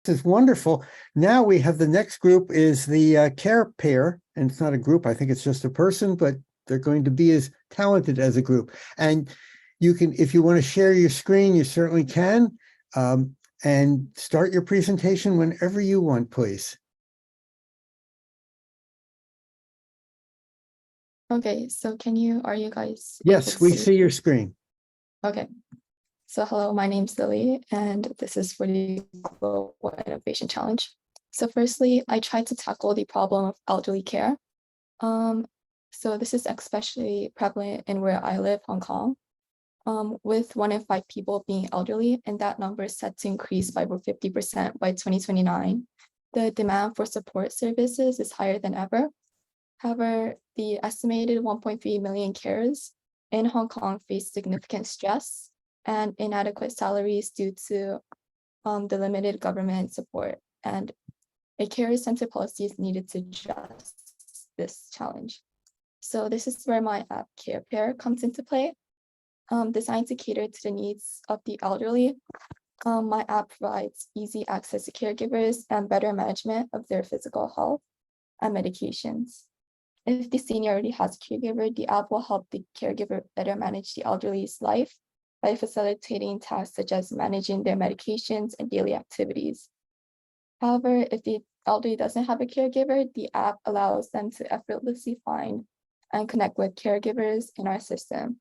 is wonderful. Now we have the next group is the CarePear, and it's not a group. I think it's just a person, but they're going to be as talented as a group. And you can, if you want to share your screen, you certainly can. And start your presentation whenever you want, please. Okay, so are you guys? Yes, we see your screen. Okay. So hello, my name's Lily, and this is for the Global Innovation Challenge. So firstly, I tried to tackle the problem of elderly care. So this is especially prevalent in where I live, Hong Kong, with 1 in 5 people being elderly, and that number is set to increase by over 50% by 2029. The demand for support services is higher than ever. However, the estimated 1.3 million carers in Hong Kong face significant stress and inadequate salaries due to the limited government support, and a carer-centered policy is needed to address this challenge. So this is where my app CarePear comes into play. Designed to cater to the needs of the elderly, my app provides easy access to caregivers and better management of their physical health and medications. If the senior already has a caregiver, the app will help the caregiver better manage the elderly's life by facilitating tasks such as managing their medications and daily activities. However, if the elderly doesn't have a caregiver, the app allows them to effortlessly find and connect with caregivers in our system.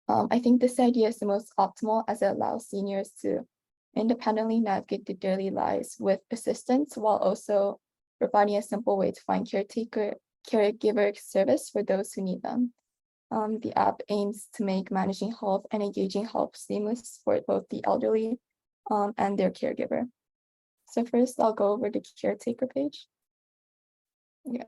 I think this idea is the most optimal as it allows seniors to independently navigate their daily lives with assistance while also providing a simple way to find caregiver service for those who need them. The app aims to make managing health and engaging health seamless for both the elderly and their caregiver. So first, I'll go over the caretaker page. Yeah.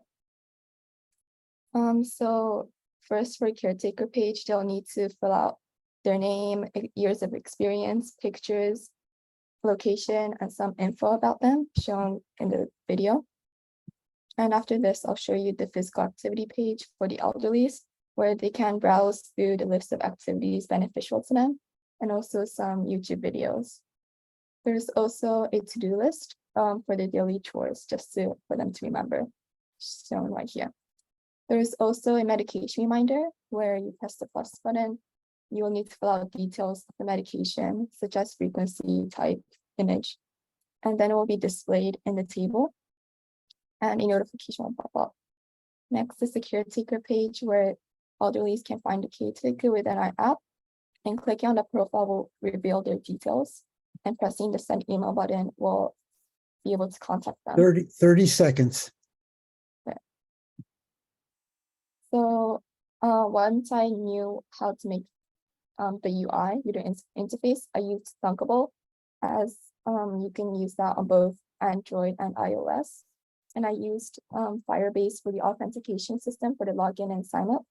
So first, for caretaker page, they'll need to fill out their name, years of experience, pictures, location, and some info about them shown in the video. And after this, I'll show you the physical activity page for the elderlies, where they can browse through the list of activities beneficial to them, and also some YouTube videos. There's also a to-do list for the daily chores, just for them to remember, shown right here. There's also a medication reminder where you press the plus button. You will need to fill out details of the medication, such as frequency, type, image, and then it will be displayed in the table, and a notification will pop up. Next is the caretaker page where elderlies can find a caretaker within our app, and clicking on the profile will reveal their details, and pressing the send email button will be able to contact them. 30 seconds. Okay. So once I knew how to make the UI, user interface, I used Thunkable, as you can use that on both Android and iOS. And I used Firebase for the authentication system for the login and sign up,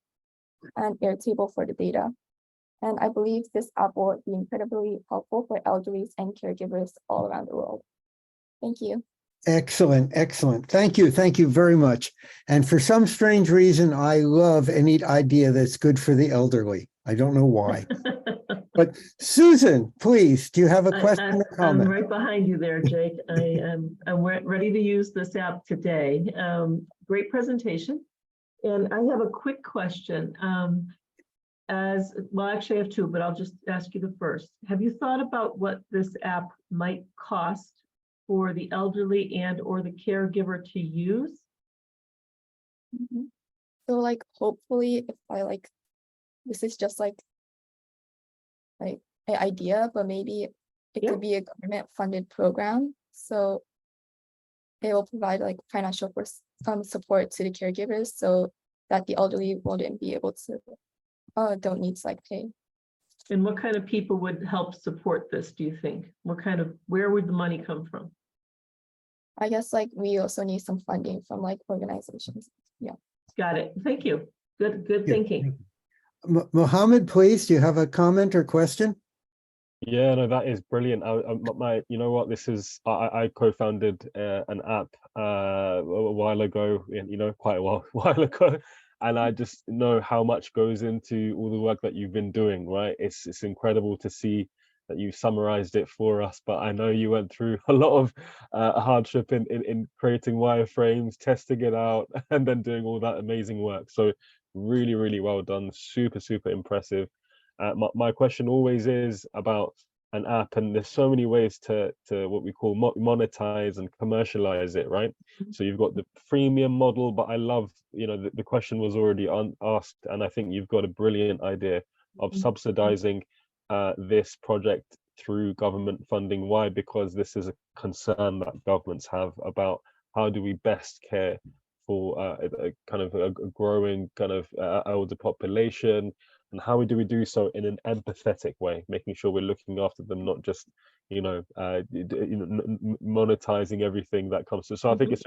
and Airtable for the data. And I believe this app will be incredibly helpful for elderlies and caregivers all around the world. Thank you. Excellent, excellent. Thank you very much. And for some strange reason, I love any idea that's good for the elderly. I don't know why. But Susan, please, do you have a question or comment? I'm right behind you there, Jake. I'm ready to use this app today. Great presentation. And I have a quick question. Well, actually I have two, but I'll just ask you the first. Have you thought about what this app might cost for the elderly and or the caregiver to use? Mm-hmm. So like, hopefully if I this is just like an idea, but maybe it could be a government funded program. So it will provide like financial support to the caregivers so that the elderly wouldn't be able to, don't need to pay. And what kind of people would help support this, do you think? Where would the money come from? I guess we also need some funding from organizations. Yeah. Got it. Thank you. Good thinking. Mohammed, please, do you have a comment or question? Yeah, no, that is brilliant. You know what, this is, I co-founded an app a while ago, quite a while ago, and I just know how much goes into all the work that you've been doing, right? It's incredible to see that you summarized it for us, but I know you went through a lot of hardship in creating wireframes, testing it out, and then doing all that amazing work. So really, really well done. Super, super impressive. My question always is about an app, and there's so many ways to what we call monetize and commercialize it, right? So you've got the freemium model, but I love, you know, the question was already asked, and I think you've got a brilliant idea of subsidizing this project through government funding. Why? Because this is a concern that governments have about how do we best care for a kind of a growing kind of older population, and how do we do so in an empathetic way, making sure we're looking after them, not just monetizing everything that comes to. So I think it's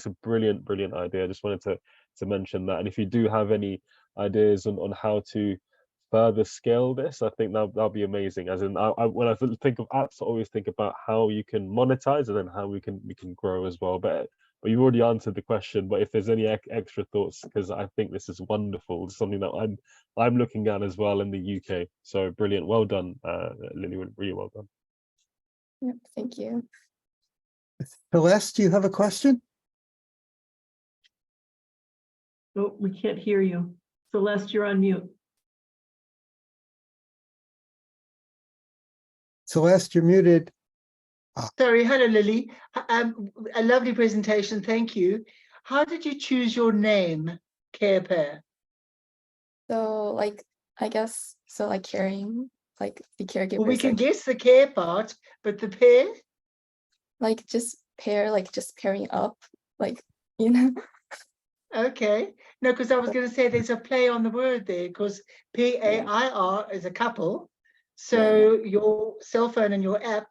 a brilliant idea. I just wanted to mention that. And if you do have any ideas on how to further scale this, I think that'll be amazing. As in, when I think of apps, I always think about how you can monetize and then how we can grow as well. But you already answered the question. But if there's any extra thoughts, because I think this is wonderful, it's something that I'm looking at as well in the UK. So brilliant, well done, Lily, really well done. Yep, thank you. Celeste, do you have a question? Oh, we can't hear you. Celeste, you're on mute. Celeste, you're muted. Sorry, hello, Lily. A lovely presentation, thank you. How did you choose your name, CarePear? So like, I guess, so like caring, like the caregivers. Well, we can like, guess the care part, but the pair? like just pair, like just pairing up, like, you know. Okay. No, because I was going to say there's a play on the word there, because PAIR is a couple. So your cell phone and your app,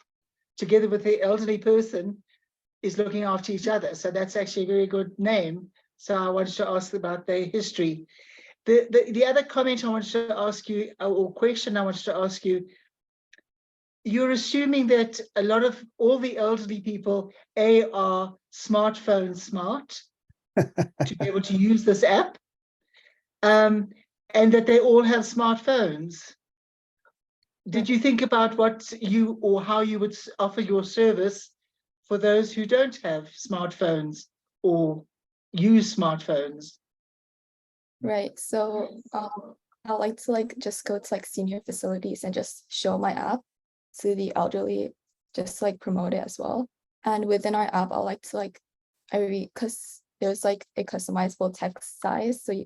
together with the elderly person, is looking after each other. So that's actually a very good name. So I wanted to ask about their history. The other comment I wanted to ask you, or question I wanted to ask you, you're assuming that a lot of all the elderly people, are smartphone smart to be able to use this app, and that they all have smartphones. Did you think about what you or how you would offer your service for those who don't have smartphones or use smartphones? Right. So I like to like just go to like senior facilities and just show my app to the elderly, just like promote it as well. And within our app, I like to like because there's like a customizable text size, so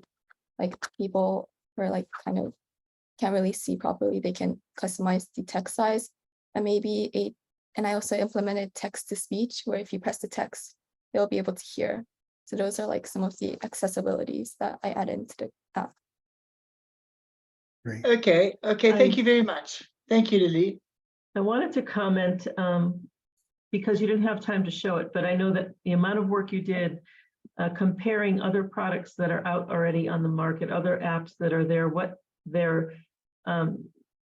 like people who are like kind of can't really see properly, they can customize the text size, and and I also implemented text to speech, where if you press the text, they'll be able to hear. So those are like some of the accessibilities that I added into the app. Great. Okay, thank you very much. Thank you, Lily. I wanted to comment because you didn't have time to show it, but I know that the amount of work you did comparing other products that are out already on the market, other apps that are there, what their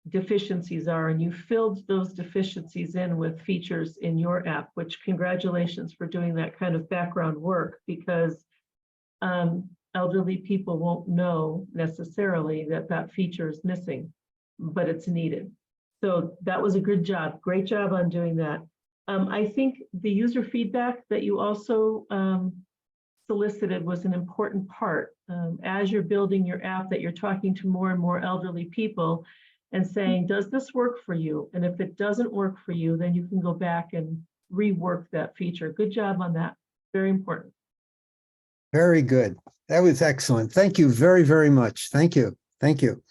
deficiencies are, and you filled those deficiencies in with features in your app, which congratulations for doing that kind of background work, because elderly people won't know necessarily that that feature is missing, but it's needed. So that was a good job. Great job on doing that. I think the user feedback that you also solicited was an important part. As you're building your app, that you're talking to more and more elderly people and saying, does this work for you? And if it doesn't work for you, then you can go back and rework that feature. Good job on that. Very important. Very good. That was excellent. Thank you very, very much. Thank you. Thank you.